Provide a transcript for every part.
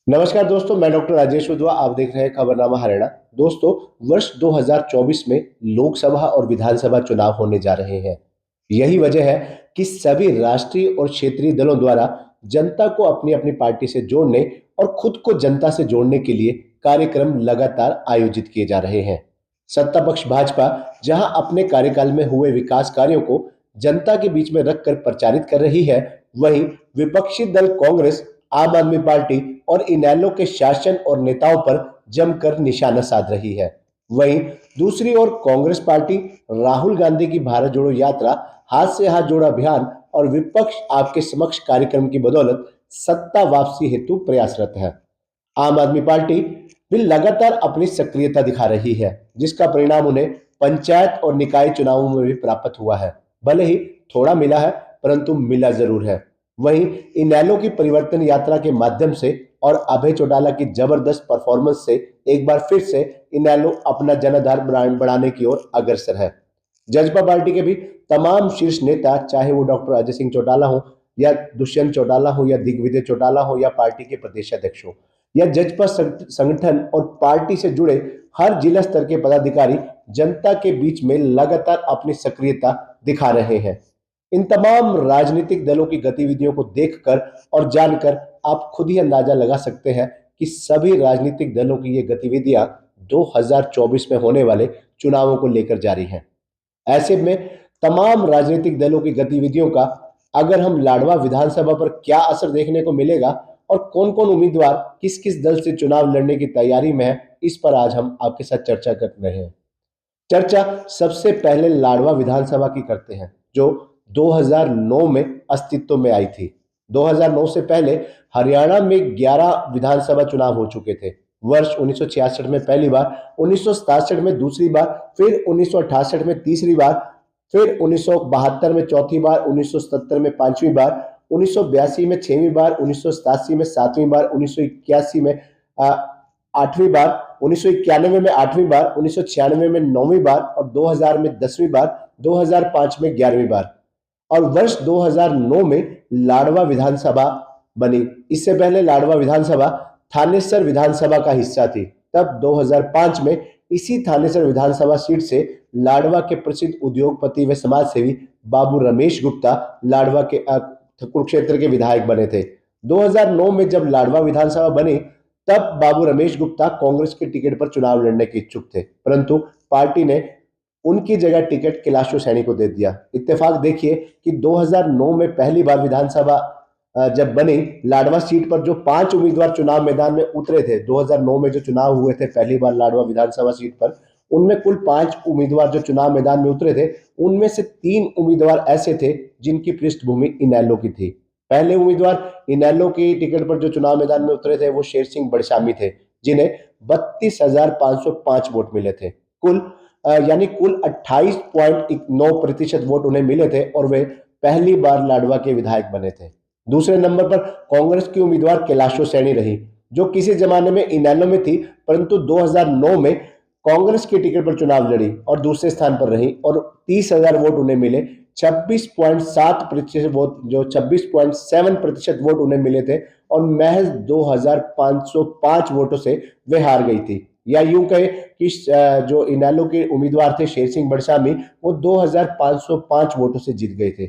नमस्कार दोस्तों, मैं डॉक्टर राजेश उदवा। आप देख रहे हैं खबरनामा हरियाणा। दोस्तों, वर्ष 2024 में लोकसभा और विधानसभा चुनाव होने जा रहे हैं। यही वजह है कि सभी राष्ट्रीय और क्षेत्रीय दलों द्वारा जनता को अपनी अपनी पार्टी से जोड़ने और खुद को जनता से जोड़ने के लिए कार्यक्रम लगातार आयोजित किए जा रहे हैं। सत्ता पक्ष भाजपा जहां अपने कार्यकाल में हुए विकास कार्यों को जनता के बीच में रखकर प्रचारित कर रही है, वहीं विपक्षी दल कांग्रेस, आम आदमी पार्टी और इनेलो के शासन और नेताओं पर जमकर निशाना साध रही है। वहीं दूसरी ओर कांग्रेस पार्टी राहुल गांधी की भारत जोड़ो यात्रा, हाथ से हाथ जोड़ा अभियान और विपक्ष आपके समक्ष कार्यक्रम की बदौलत सत्ता वापसी हेतु प्रयासरत है। आम आदमी पार्टी भी लगातार अपनी सक्रियता दिखा रही है, जिसका परिणाम उन्हें पंचायत और निकाय चुनावों में भी प्राप्त हुआ है। भले ही थोड़ा मिला है, परंतु मिला जरूर है। वहीं इनेलो की परिवर्तन यात्रा के माध्यम से और अभय चौटाला की जबरदस्त परफॉर्मेंस से एक बार फिर से इनेलो अपना जनाधार बढ़ाने की ओर अग्रसर है। जजपा पार्टी के भी तमाम शीर्ष नेता, चाहे वो डॉक्टर अजय सिंह चौटाला हो या दुष्यंत चौटाला हो या दिग्विजय चौटाला हो या पार्टी के प्रदेश अध्यक्ष हो या जजपा संगठन और पार्टी से जुड़े हर जिला स्तर के पदाधिकारी जनता के बीच में लगातार अपनी सक्रियता दिखा रहे हैं। इन तमाम राजनीतिक दलों की गतिविधियों को देखकर और जानकर आप खुद ही अंदाजा लगा सकते हैं कि सभी राजनीतिक दलों की ये गतिविधियां 2024 में होने वाले चुनावों को लेकर जारी हैं। ऐसे में तमाम राजनीतिक दलों की गतिविधियों का अगर हम लाडवा विधानसभा पर क्या असर देखने को मिलेगा और कौन कौन उम्मीदवार किस किस दल से चुनाव लड़ने की तैयारी में है, इस पर आज हम आपके साथ चर्चा कर रहे हैं। चर्चा सबसे पहले लाडवा विधानसभा की करते हैं, जो 2009 में अस्तित्व में आई थी। 2009 से पहले हरियाणा में 11 विधानसभा चुनाव हो चुके थे। वर्ष 1966 में पहली बार, 1967 में दूसरी बार, फिर 1968 में तीसरी बार, फिर 1972 में चौथी बार, 1970 में पांचवी बार, 1982 में छठवीं बार, 1987 में सातवीं बार, 1981 में आठवीं बार, 1991 में आठवीं बार, 1996 में नौवीं बार और 2000 में 10वीं बार, 2005 में 11वीं बार और वर्ष 2009 में लाडवा विधानसभा बनी। इससे पहले लाडवा विधानसभा थानेसर विधानसभा का हिस्सा थी। तब 2005 में इसी थानेसर विधानसभा सीट से लाडवा के प्रसिद्ध उद्योगपति व समाज सेवी बाबू रमेश गुप्ता लाडवा के कुरुक्षेत्र के विधायक बने थे। 2009 में जब लाडवा विधानसभा बनी, तब बाबू रमेश गुप्ता कांग्रेस के टिकट पर चुनाव लड़ने के इच्छुक थे, परंतु पार्टी ने उनकी जगह टिकट कैलाशो सैनी को दे दिया। इत्तेफाक देखिए कि 2009 में पहली बार विधानसभा जब बनी, लाडवा सीट पर जो 5 उम्मीदवार चुनाव मैदान में उतरे थे, 2009 में जो चुनाव हुए थे पहली बार लाडवा विधानसभा सीट पर, उनमें कुल 5 उम्मीदवार जो चुनाव मैदान में उतरे थे, उनमें से 3 उम्मीदवार ऐसे थे जिनकी पृष्ठभूमि इनेलो की थी। पहले उम्मीदवार इनेलो की टिकट पर जो चुनाव मैदान में उतरे थे, वो शेर सिंह बड़शामी थे, जिन्हें 32,505 वोट मिले थे। यानी कुल 28.9% वोट उन्हें मिले थे और वे पहली बार लाडवा के विधायक बने थे। दूसरे नंबर पर कांग्रेस की उम्मीदवार कैलाशो सैनी रही, जो किसी जमाने में इनेलो में थी, परंतु 2009 में कांग्रेस के टिकट पर चुनाव लड़ी और दूसरे स्थान पर रही और 30,000 वोट उन्हें मिले। 26.7% वोट, जो 26.7% वोट उन्हें मिले थे और महज 2,505 वोटों से वे हार गई थी। या यूं कहे कि जो इनेलो के उम्मीदवार थे शेर सिंह बड़शामी, वो 2,505 वोटों से जीत गए थे।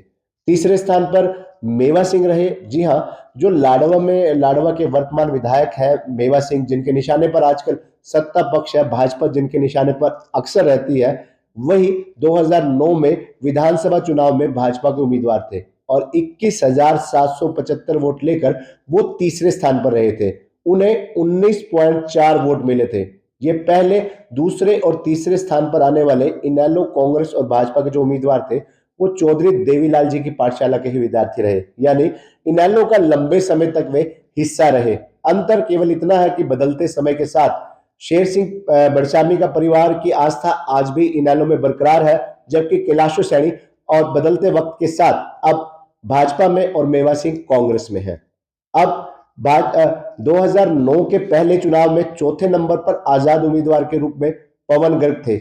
तीसरे स्थान पर मेवा सिंह रहे। जी हां, जो लाडवा के वर्तमान विधायक है मेवा सिंह, जिनके निशाने पर आजकल सत्ता पक्ष है भाजपा, जिनके निशाने पर अक्सर रहती है, वही 2009 में विधानसभा चुनाव में भाजपा के उम्मीदवार थे और 21,775 वोट लेकर वो तीसरे स्थान पर रहे थे। उन्हें 19.4 वोट मिले थे। ये पहले, दूसरे और तीसरे स्थान पर आने वाले इनेलो, कांग्रेस और भाजपा के जो उम्मीदवार थे, वो चौधरी देवीलाल जी की पाठशाला के ही विद्यार्थी रहे। यानी इनेलो का लंबे समय तक वे हिस्सा रहे। अंतर केवल इतना है कि बदलते समय के साथ शेर सिंह बड़शामी का परिवार की आस्था आज भी इनेलो में बरकरार है, जबकि कैलाशो सैनी और बदलते वक्त के साथ अब भाजपा में और मेवा सिंह कांग्रेस में है। अब 2009 के पहले चुनाव में चौथे नंबर पर आजाद उम्मीदवार के रूप में पवन गर्ग थे।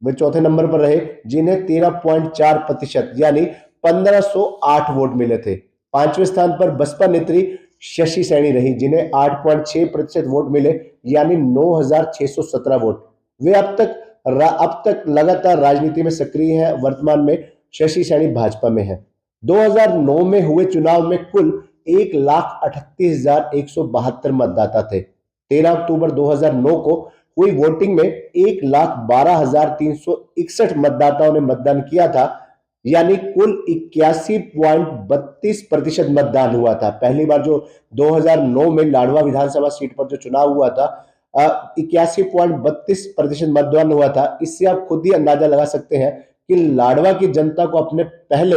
वे चौथे नंबर पर रहे, जिन्हें 13.4% यानी 1,508 वोट मिले थे। पांचवें स्थान पर बसपा नेत्री शशि सैनी रही, जिन्हें 8.6% वोट मिले, यानी 9,617 वोट। वे अब तक लगातार राजनीति में सक्रिय हैं। वर्तमान में शशि सैनी भाजपा में है। 2009 में हुए चुनाव में कुल 1,38,172 मतदाता थे। 13 अक्टूबर 2009 को हुई वोटिंग में 1,12,361 मतदाताओं ने मतदान किया था, यानी कुल 81.32% मतदान हुआ था। पहली बार जो 2009 में लाडवा विधानसभा सीट पर जो चुनाव हुआ था, 81.32% मतदान हुआ था। इससे आप खुद ही अंदाजा लगा सकते हैं कि लाडवा की जनता को अपने पहले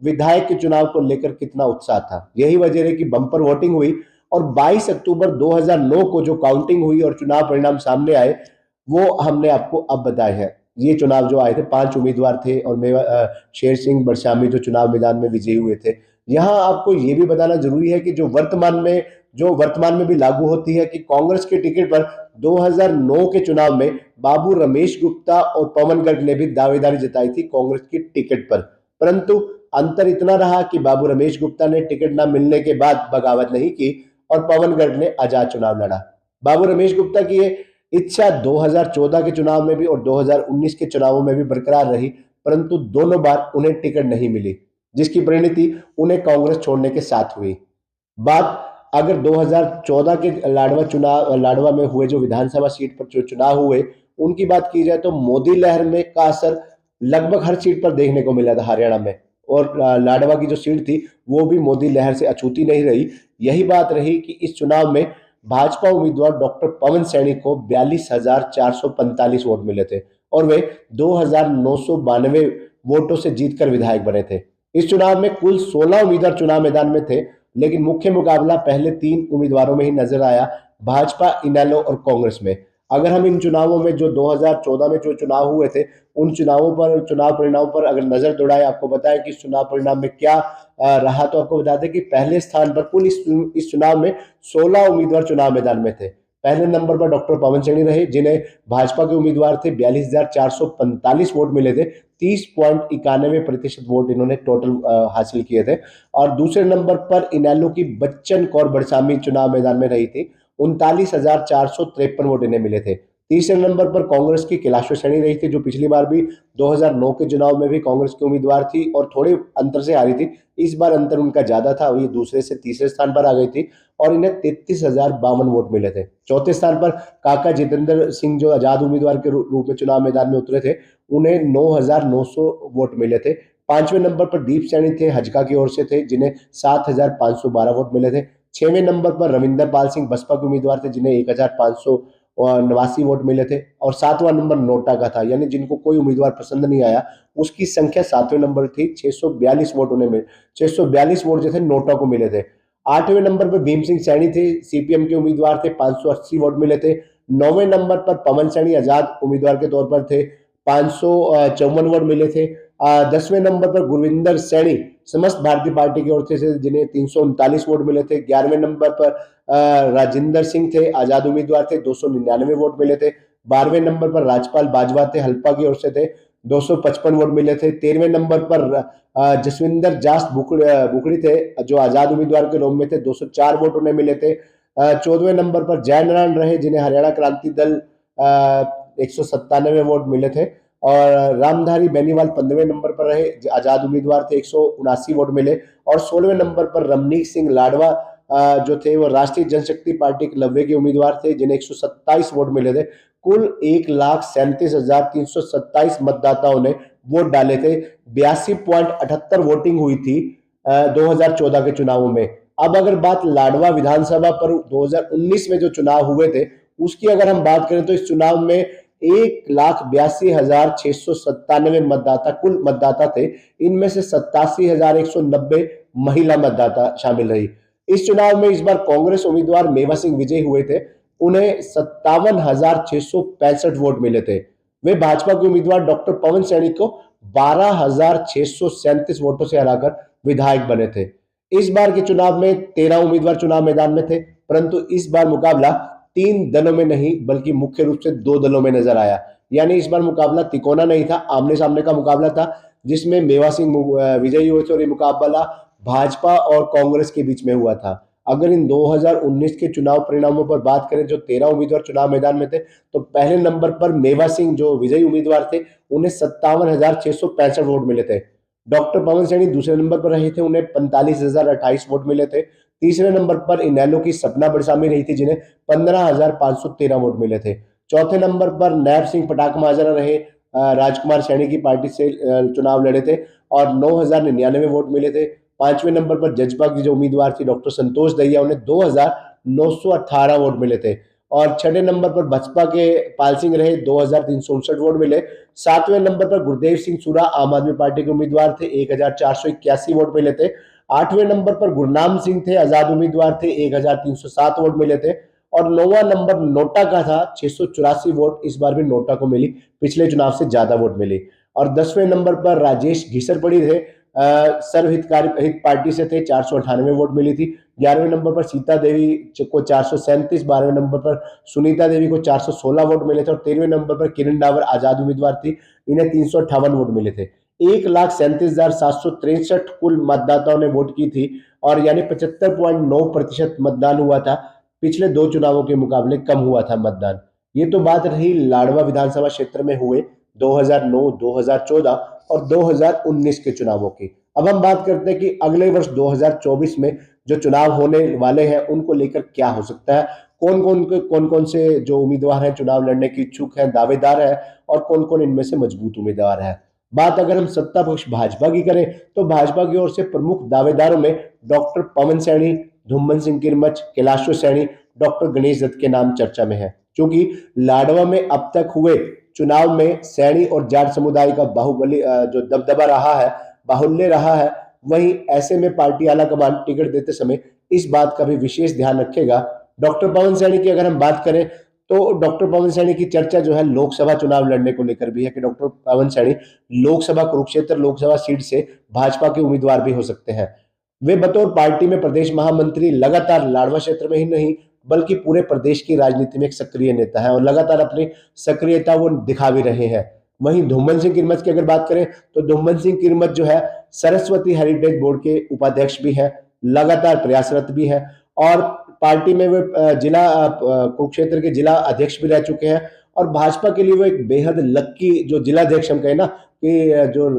विधायक के चुनाव को लेकर कितना उत्साह था। यही वजह है कि बम्पर वोटिंग हुई और 22 अक्टूबर 2009 को जो काउंटिंग हुई और चुनाव परिणाम सामने आए, वो हमने आपको अब बताए हैं। ये चुनाव जो आए थे, 5 उम्मीदवार थे और शेर सिंह बड़शामी जो चुनाव मैदान में विजयी हुए थे। यहाँ आपको ये भी बताना जरूरी है कि जो वर्तमान में भी लागू होती है कि कांग्रेस के टिकट पर 2009 के चुनाव में बाबू रमेश गुप्ता और पवन गर्ग ने भी दावेदारी जताई थी कांग्रेस की टिकट पर। परंतु अंतर इतना रहा कि बाबू रमेश गुप्ता ने टिकट न मिलने के बाद बगावत नहीं की और पवन गर्ग ने आजाद चुनाव लड़ा। बाबू रमेश गुप्ता की ये इच्छा 2014 के चुनाव में भी और 2019 के चुनावों में भी बरकरार रही, परंतु दोनों बार उन्हें टिकट नहीं मिली, जिसकी परिणति उन्हें कांग्रेस छोड़ने के साथ हुई। बात अगर 2014 के लाडवा में हुए जो विधानसभा सीट पर जो चुनाव हुए उनकी बात की जाए, तो मोदी लहर में का असर लगभग हर सीट पर देखने को मिला था हरियाणा में, और लाडवा की जो सीट थी वो भी मोदी लहर से अछूती नहीं रही। यही बात रही कि इस चुनाव में भाजपा उम्मीदवार डॉक्टर पवन सैनी को 42,445 वोट मिले थे और वे 2,992 वोटों से जीतकर विधायक बने थे। इस चुनाव में कुल 16 उम्मीदवार चुनाव मैदान में थे, लेकिन मुख्य मुकाबला पहले 3 उम्मीदवारों में ही नजर आया, भाजपा, इनेलो और कांग्रेस में। अगर हम इन चुनावों में जो 2014 में जो चुनाव हुए थे उन चुनाव परिणामों पर अगर नजर दौड़ाए, आपको बताएं कि इस चुनाव परिणाम में क्या रहा, तो आपको बता दें कि पहले स्थान पर कुल इस चुनाव में 16 उम्मीदवार चुनाव मैदान में थे। पहले नंबर पर डॉक्टर पवन सैनी रहे, जिन्हें भाजपा के उम्मीदवार थे, 42,445 वोट मिले थे। 30.91% वोट इन्होंने टोटल हासिल किए थे। और दूसरे नंबर पर इनेलो की बच्चन कौर बड़सामी चुनाव मैदान में रही थी, 39,453 वोट इन्हें मिले थे। तीसरे नंबर पर कांग्रेस की कैलाश सैनी रही थी, जो पिछली बार भी 2009 के चुनाव में भी कांग्रेस की उम्मीदवार थी और थोड़े अंतर से हारी थी। इस बार अंतर उनका ज्यादा था, ये दूसरे से तीसरे स्थान पर आ गई थी और इन्हें 33,052 वोट मिले थे। चौथे स्थान पर काका जितेंद्र सिंह, जो आजाद उम्मीदवार के रूप में चुनाव मैदान में उतरे थे, उन्हें 9,900 वोट मिले थे। पांचवें नंबर पर दीप सैनी थे, हजका की ओर से थे, जिन्हें 7,512 वोट मिले थे। छवें नंबर पर रविंदर पाल सिंह बसपा के उम्मीदवार थे, जिन्हें 1,589 वोट मिले थे। और सातवां नंबर नोटा का था, यानी जिनको कोई उम्मीदवार पसंद नहीं आया, उसकी संख्या सातवें नंबर थी, 642 वोट उन्हें मिले। 642 वोट जो थे नोटा को मिले थे। आठवें नंबर पर भीम सिंह सैनी थे, सीपीएम के उम्मीदवार थे, 580 वोट मिले थे। नौवें नंबर पर पवन सैनी आजाद उम्मीदवार के तौर पर थे, 554 वोट मिले थे। 10वें नंबर पर गुरविंदर सैनी समस्त भारतीय पार्टी की ओर से, जिन्हें 339 वोट मिले थे। 11वें नंबर पर राजिंदर सिंह थे, आजाद उम्मीदवार थे, 299 वोट मिले थे। 12वें नंबर पर राजपाल बाजवा थे, हल्पा की ओर से थे, 255 वोट मिले थे। 13वें नंबर पर जसविंदर जास्त बुकड़ी थे, जो आजाद उम्मीदवार के रूप में थे, 204 वोट उन्हें मिले थे। 14वें नंबर पर जयनारायण रहे, जिन्हें हरियाणा क्रांति दल 197 वोट मिले थे। और रामधारी बेनीवाल 15वें नंबर पर रहे, आजाद उम्मीदवार थे, 179 वोट मिले। और 16वें नंबर पर रमनीक सिंह लाडवा जो थे, वो राष्ट्रीय जनशक्ति पार्टी के लव्वे के उम्मीदवार थे, जिन्हें 127 वोट मिले थे। कुल 1,37,327 मतदाताओं ने वोट डाले थे। 82.78 वोटिंग हुई थी 2014 के चुनावों में। अब अगर बात लाडवा विधानसभा पर 2019 में जो चुनाव हुए थे उसकी अगर हम बात करें, तो इस चुनाव में 1,82,697 मतदाता कुल मतदाता थे। इनमें से 87,190 महिला मतदाता शामिल रही। इस चुनाव में इस बार कांग्रेस उम्मीदवार मेवा सिंह विजयी हुए थे, उन्हें 57,665 वोट मिले थे। वे भाजपा के उम्मीदवार डॉक्टर पवन सैनी को 12,637 वोटों से हराकर विधायक बने थे। इस बार के चुनाव में 13 उम्मीदवार चुनाव मैदान में थे, परंतु इस बार मुकाबला 3 दलों में नहीं बल्कि मुख्य रूप से 2 दलों में नजर आया। यानी इस बार मुकाबला तिकोना नहीं था, आमने सामने का मुकाबला था, जिसमें मेवा सिंह विजयी हुए थे और ये मुकाबला भाजपा और कांग्रेस के बीच में हुआ था। अगर इन 2019 के चुनाव परिणामों पर बात करें, जो 13 उम्मीदवार चुनाव मैदान में थे, तो पहले नंबर पर मेवा सिंह जो विजयी उम्मीदवार थे, उन्हें 57,665 वोट मिले थे। डॉक्टर पवन सैनी दूसरे नंबर पर रहे थे, उन्हें 45,028 वोट मिले थे। तीसरे नंबर पर इनेलो की सपना बड़सामी रही थी, जिन्हें 15,513 वोट मिले थे। चौथे नंबर पर नैब सिंह पटाक महाजरा रहे, राजकुमार सैनी की पार्टी से चुनाव लड़े थे और 9,099 वोट मिले थे। पांचवें नंबर पर जजपा की जो उम्मीदवार थी डॉक्टर संतोष दहिया, उन्हें 2,918 वोट मिले थे। और छठे नंबर पर बसपा के पाल सिंह रहे, 2,359 वोट मिले। सातवें नंबर पर गुरदेव सिंह सूरा आम आदमी पार्टी के उम्मीदवार थे, 1,481 वोट मिले थे। आठवें नंबर पर गुरनाम सिंह थे, आजाद उम्मीदवार थे, 1,307 वोट मिले थे। और नौवां नंबर नोटा का था, 684 वोट इस बार भी नोटा को मिली, पिछले चुनाव से ज्यादा वोट मिली। और 10वें नंबर पर राजेश घिसरपड़ी थे, सर्वहितकारी हित पार्टी से थे, 498 वोट मिली थी। 11वें नंबर पर सीता देवी को 437, 12वें नंबर पर सुनीता देवी को 416 वोट मिले थे और 13वें नंबर पर किरण डावर आजाद उम्मीदवार थी, इन्हें 358 वोट मिले थे। 1,37,763 कुल मतदाताओं ने वोट की थी और यानी 75.9% मतदान हुआ था। पिछले दो चुनावों के मुकाबले कम हुआ था मतदान। ये तो बात रही लाडवा विधानसभा क्षेत्र में हुए 2009, 2014 और 2019 के चुनावों की। अब हम बात करते हैं कि अगले वर्ष 2024 में जो चुनाव होने वाले हैं उनको लेकर क्या हो सकता है, कौन कौन से जो उम्मीदवार हैं चुनाव लड़ने की इच्छुक हैं, दावेदार हैं और कौन कौन इनमें से मजबूत उम्मीदवार हैं। बात अगर हम सत्ता पक्ष भाजपा की करें तो भाजपा की ओर से प्रमुख दावेदारों में डॉक्टर पवन सैनी, धुम्मन सिंह किरमच, कैलाशो सैनी, डॉक्टर गणेश दत्त के नाम चर्चा में है, क्योंकि लाडवा में अब तक हुए चुनाव में सैनी और जाट समुदाय का बाहुबली जो दबदबा रहा है, बाहुल्य रहा है। वहीं ऐसे में पार्टी आलाकमान टिकट देते समय इस बात का भी विशेष ध्यान रखेगा। डॉक्टर पवन सैनी की अगर हम बात करें तो डॉक्टर पवन सैनी की चर्चा जो है लोकसभा चुनाव लड़ने को लेकर भी है कि डॉक्टर पवन सैनी लोकसभा कुरुक्षेत्र लोकसभा सीट से भाजपा के उम्मीदवार भी हो सकते हैं। वे बतौर पार्टी में प्रदेश महामंत्री लगातार लाडवा क्षेत्र में ही नहीं बल्कि पूरे प्रदेश की राजनीति में एक सक्रिय नेता है और लगातार अपनी सक्रियता वो दिखा भी रहे हैं। वहीं धुम्मन सिंह किरमच की अगर बात करें तो धुम्मन सिंह किरमच जो है सरस्वती हेरिटेज बोर्ड के उपाध्यक्ष भी है, लगातार प्रयासरत भी है और पार्टी में वे कुरुक्षेत्र के जिला अध्यक्ष भी रह चुके हैं। और भाजपा के लिए वो एक बेहद लक्की जो जिलाध्यक्ष हम कहें ना कि जो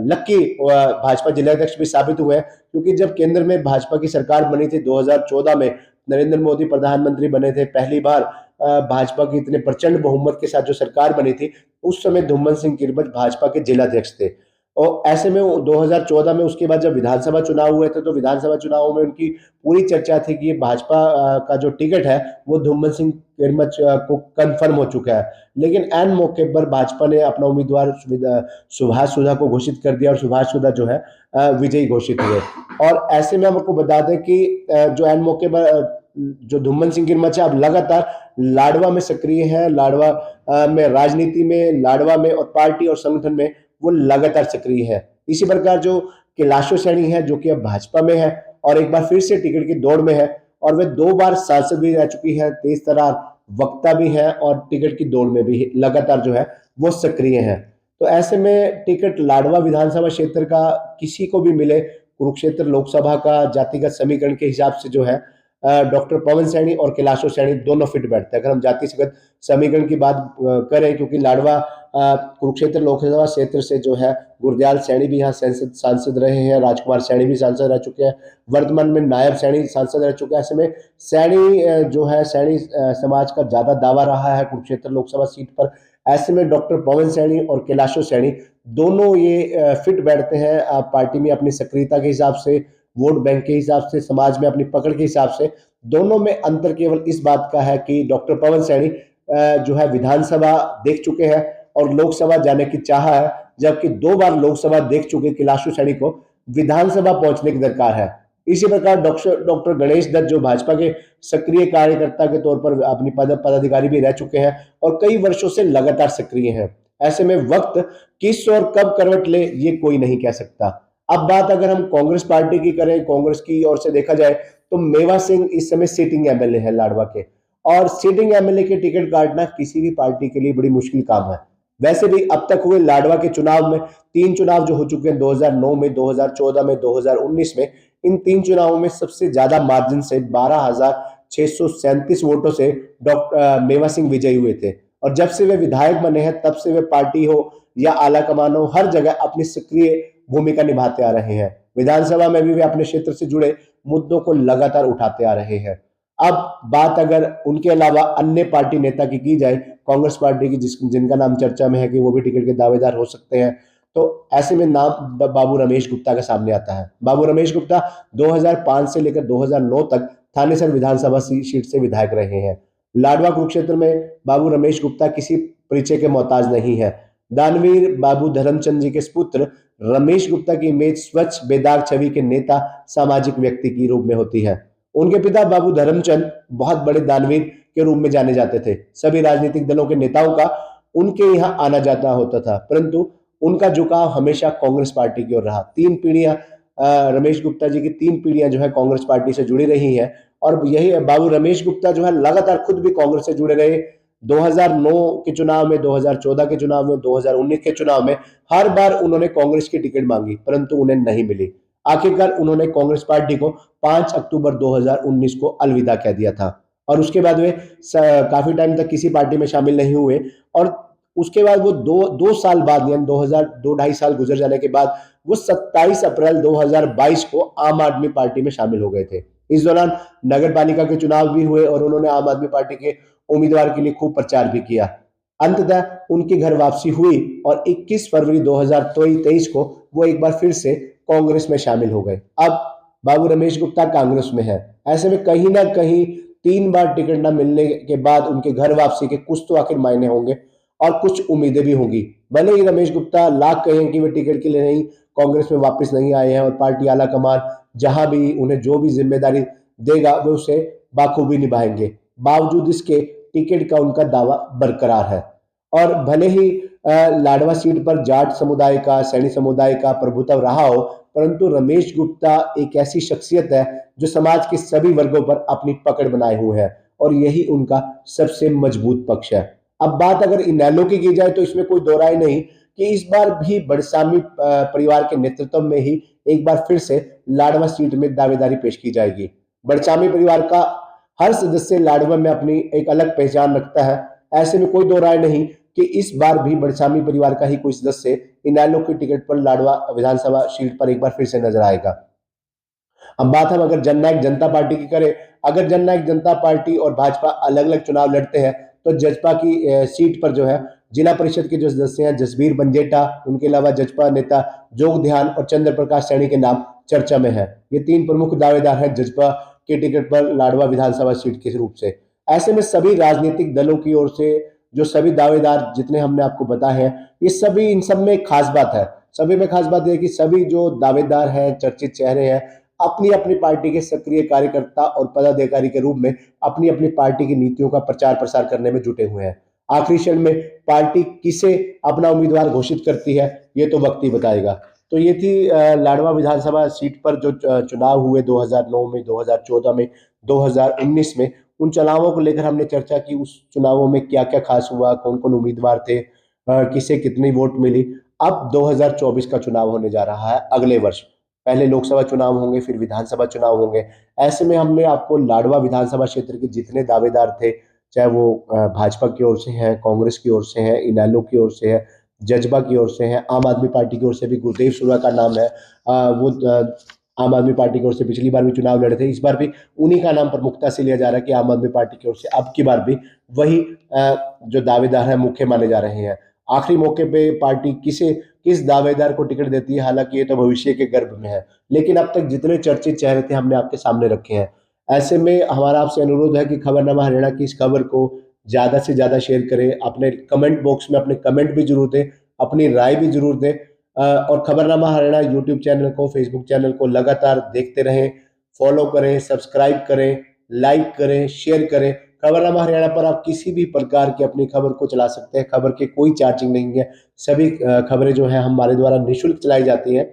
लक्की भाजपा जिलाध्यक्ष भी साबित हुए हैं, क्योंकि जब केंद्र में भाजपा की सरकार बनी थी 2014 में, नरेंद्र मोदी प्रधानमंत्री बने थे पहली बार, भाजपा की इतने प्रचंड बहुमत के साथ जो सरकार बनी थी, उस समय धुम्मन सिंह किरमच भाजपा के जिलाध्यक्ष थे। और ऐसे में 2014 में उसके बाद जब विधानसभा चुनाव हुए थे तो विधानसभा चुनावों में उनकी पूरी चर्चा थी कि ये भाजपा का जो टिकट है वो धुम्मन सिंह किरमच को कंफर्म हो चुका है। लेकिन एन मौके पर भाजपा ने अपना उम्मीदवार सुभाष सुधा को घोषित कर दिया और सुभाष सुधा जो है विजयी घोषित हुए। और ऐसे में हम आपको बता दें कि जो एन मौके पर जो धुम्मन सिंह किरमच है अब लगातार लाडवा में सक्रिय है, लाडवा में राजनीति में, लाडवा में और पार्टी और संगठन में वो लगातार सक्रिय है। इसी प्रकार जो कैलाशो सैनी है जो कि अब भाजपा में है और एक बार फिर से टिकट की दौड़ में है और वे 2 बार सांसद भी रह चुकी है, तेज तर्रार वक्ता भी है और टिकट की दौड़ में भी लगातार जो है वो सक्रिय है। तो ऐसे में टिकट लाडवा विधानसभा क्षेत्र का किसी को भी मिले, कुरुक्षेत्र लोकसभा का जातिगत समीकरण के हिसाब से जो है डॉक्टर पवन सैनी और कैलाशो सैनी दोनों फिट बैठते हैं। अगर हम जातिगत समीकरण की बात करें, क्योंकि लाडवा कुरुक्षेत्र लोकसभा क्षेत्र से जो है गुरदयाल सैनी भी यहाँ सांसद रहे हैं, राजकुमार सैनी भी सांसद रह चुके हैं, वर्तमान में नायब सैनी सांसद रह चुके हैं। ऐसे में सैनी जो है सैनी समाज का ज्यादा दावा रहा है कुरुक्षेत्र लोकसभा सीट पर। ऐसे में डॉक्टर पवन सैनी और कैलाशो सैनी दोनों ये फिट बैठते हैं पार्टी में अपनी सक्रियता के हिसाब से, वोट बैंक के हिसाब से, समाज में अपनी पकड़ के हिसाब से। दोनों में अंतर केवल इस बात का है कि डॉक्टर पवन सैनी जो है विधानसभा देख चुके हैं और लोकसभा जाने की चाह है, जबकि 2 बार लोकसभा देख चुके कैलाशो सैनी को विधानसभा पहुंचने की दरकार है। इसी प्रकार डॉक्टर गणेश दत्त जो भाजपा के सक्रिय कार्यकर्ता के तौर पर अपनी पदाधिकारी भी रह चुके हैं और कई वर्षों से लगातार सक्रिय हैं। ऐसे में वक्त किस और कब करवट ले ये कोई नहीं कह सकता। अब बात अगर हम कांग्रेस पार्टी की करें, कांग्रेस की ओर से देखा जाए तो मेवा सिंह इस समय सिटिंग एमएलए है लाडवा के और सिटिंग एमएलए के टिकट काटना किसी भी पार्टी के लिए बड़ी मुश्किल काम है। वैसे भी अब तक हुए लाडवा के चुनाव में 3 चुनाव जो हो चुके हैं 2009 में, 2014 में, 2019 में, इन 3 चुनावों में सबसे ज्यादा मार्जिन से 12,637 वोटों से डॉक्टर मेवा सिंह विजयी हुए थे। और जब से वे विधायक बने हैं तब से वे पार्टी हो या आला कमान हो, हर जगह अपनी सक्रिय भूमिका निभाते आ रहे हैं। विधानसभा में भी वे अपने क्षेत्र से जुड़े मुद्दों को लगातार उठाते आ रहे हैं। अब बात अगर उनके अलावा अन्य पार्टी नेता की जाए, कांग्रेस पार्टी की जिनका नाम चर्चा में है कि वो भी टिकट के दावेदार हो सकते हैं, तो ऐसे में नाम बाबू रमेश गुप्ता का सामने आता है। बाबू रमेश गुप्ता 2005 से लेकर 2009 तक थानेसर विधानसभा सीट से विधायक रहे हैं। लाडवा कुरुक्षेत्र में बाबू रमेश गुप्ता किसी परिचय के मोहताज नहीं है। दानवीर बाबू धर्मचंद जी के सुपुत्र रमेश गुप्ता की इमेज स्वच्छ बेदाग छवि के नेता, सामाजिक व्यक्ति की रूप में होती है। उनके पिता बाबू धर्मचंद बहुत बड़े दानवीर के रूप में जाने जाते थे। सभी राजनीतिक दलों के नेताओं का उनके यहाँ आना जाता होता था, परंतु उनका झुकाव हमेशा कांग्रेस पार्टी की ओर रहा। 3 पीढ़ियां रमेश गुप्ता जी की 3 पीढ़ियां जो है कांग्रेस पार्टी से जुड़ी रही हैं। और यही बाबू रमेश गुप्ता जो है लगातार खुद भी कांग्रेस से जुड़े रहे। 2009 के चुनाव में, 2014 के चुनाव में, 2019 के चुनाव में हर बार उन्होंने कांग्रेस की टिकट मांगी, परंतु उन्हें नहीं मिली। आखिरकार उन्होंने कांग्रेस पार्टी को 5 अक्टूबर 2019 को अलविदा कह दिया था और उसके बाद वे काफी टाइम तक किसी पार्टी में शामिल नहीं हुए। और उसके बाद वो दो साल बाद, यानी 2.5 साल गुजर जाने के बाद वो 27 अप्रैल 2022 को आम आदमी पार्टी में शामिल हो गए थे। इस दौरान नगर पालिका के चुनाव भी हुए और उन्होंने आम आदमी पार्टी के उम्मीदवार के लिए खूब प्रचार भी किया। अंततः उनकी घर वापसी हुई और 21 फरवरी 2023 को वो एक बार फिर से कांग्रेस में शामिल हो गए। अब बाबू रमेश गुप्ता कांग्रेस में है। ऐसे में कहीं ना कहीं 3 बार टिकट न मिलने के बाद उनके घर वापसी के कुछ तो आखिर मायने होंगे और कुछ उम्मीदें भी होंगी। भले ही रमेश गुप्ता लाख कहें कि वे टिकट के लिए नहीं, कांग्रेस में वापस नहीं आए हैं और पार्टी आला कमान जहां भी उन्हें जो भी जिम्मेदारी देगा वे उसे बाखूबी निभाएंगे, बावजूद इसके टिकट का उनका दावा बरकरार है। और भले ही लाडवा सीट पर जाट समुदाय का, सैनी समुदाय का प्रभुत्व रहा हो, परंतु रमेश गुप्ता एक ऐसी शख्सियत है जो समाज के सभी वर्गों पर अपनी पकड़ बनाए हुए है और यही उनका सबसे मजबूत पक्ष है। अब बात अगर इनेलो की जाए तो इसमें कोई दो राय नहीं कि इस बार भी बड़सामी परिवार के नेतृत्व में ही एक बार फिर से लाडवा सीट में दावेदारी पेश की जाएगी। बड़सामी परिवार का हर सदस्य लाडवा में अपनी एक अलग पहचान रखता है। ऐसे में कोई दो राय नहीं कि इस बार भी बड़सामी परिवार का ही कोई सदस्य इनेलो की टिकट पर लाडवा विधानसभा सीट पर एक बार फिर से नजर आएगा। अब बात हम अगर जननायक जनता पार्टी की करें, अगर जननायक जनता पार्टी और भाजपा अलग अलग चुनाव लड़ते हैं तो जजपा की सीट पर जो है जिला परिषद के जो सदस्य हैं जसबीर बंजेटा, उनके अलावा जजपा नेता जोग ध्यान और चंद्र प्रकाश सैनी के नाम चर्चा में है। ये 3 प्रमुख दावेदार हैं जजपा के टिकट पर लाडवा विधानसभा सीट के रूप से। ऐसे में सभी राजनीतिक दलों की ओर से जो सभी दावेदार जितने हमने आपको बताए हैं, ये सभी, इन सब में खास बात है। सभी में खास बात है कि सभी जो दावेदार हैं, चर्चित चेहरे हैं, अपनी अपनी पार्टी के सक्रिय कार्यकर्ता और पदाधिकारी के रूप में अपनी अपनी पार्टी की नीतियों का प्रचार प्रसार करने में जुटे हुए हैं। आखिरी क्षण में पार्टी किसे अपना उम्मीदवार घोषित करती है ये तो वक्त ही बताएगा। तो ये थी लाडवा विधानसभा सीट पर जो चुनाव हुए 2009 में, 2014 में, 2019 में, उन चुनावों को लेकर हमने चर्चा की। उस चुनावों में क्या क्या खास हुआ, कौन कौन उम्मीदवार थे, किसे कितनी वोट मिली। अब 2024 का चुनाव होने जा रहा है अगले वर्ष। पहले लोकसभा चुनाव होंगे, फिर विधानसभा चुनाव होंगे। ऐसे में हमने आपको लाडवा विधानसभा क्षेत्र के जितने दावेदार थे, चाहे वो भाजपा की ओर से हैं, कांग्रेस की ओर से हैं, इनेलो की ओर से है, जजपा की ओर से हैं, आम आदमी पार्टी की ओर से भी गुरदेव सुरा का नाम है। वो आम आदमी पार्टी की ओर से पिछली बार भी चुनाव लड़े थे, इस बार भी उन्हीं का नाम प्रमुखता से लिया जा रहा है कि आम आदमी पार्टी की ओर से अब की बार भी वही जो दावेदार है मुख्य माने जा रहे हैं। आखिरी मौके पे पार्टी किस दावेदार को टिकट देती है, हालांकि ये तो भविष्य के गर्भ में है, लेकिन अब तक जितने चर्चित चेहरे थे हमने आपके सामने रखे हैं। ऐसे में हमारा आपसे अनुरोध है कि खबरनामा हरियाणा की इस खबर को ज्यादा से ज्यादा शेयर करें, अपने कमेंट बॉक्स में अपने कमेंट भी जरूर दें, अपनी राय भी जरूर दें। और खबरनामा हरियाणा यूट्यूब चैनल को, फेसबुक चैनल को लगातार देखते रहें, फॉलो करें, सब्सक्राइब करें, लाइक करें, शेयर करें। खबरनामा हरियाणा पर आप किसी भी प्रकार की अपनी खबर को चला सकते हैं। खबर की कोई चार्जिंग नहीं है, सभी खबरें जो है हमारे द्वारा निःशुल्क चलाई जाती हैं।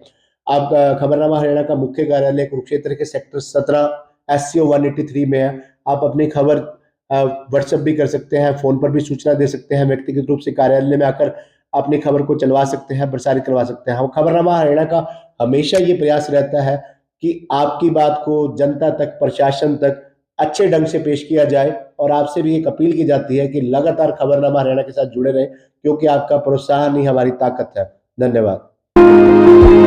आप खबरनामा हरियाणा का मुख्य कार्यालय कुरुक्षेत्र के सेक्टर 17 SCO 183 में है। आप अपनी खबर व्हाट्सएप भी कर सकते हैं, फोन पर भी सूचना दे सकते हैं, व्यक्तिगत रूप से कार्यालय में आकर अपनी खबर को चलवा सकते हैं, प्रसारित करवा सकते हैं। खबरनामा हरियाणा का हमेशा ये प्रयास रहता है कि आपकी बात को जनता तक, प्रशासन तक अच्छे ढंग से पेश किया जाए। और आपसे भी एक अपील की जाती है कि लगातार खबरनामा हरियाणा के साथ जुड़े रहें, क्योंकि आपका प्रोत्साहन ही हमारी ताकत है। धन्यवाद।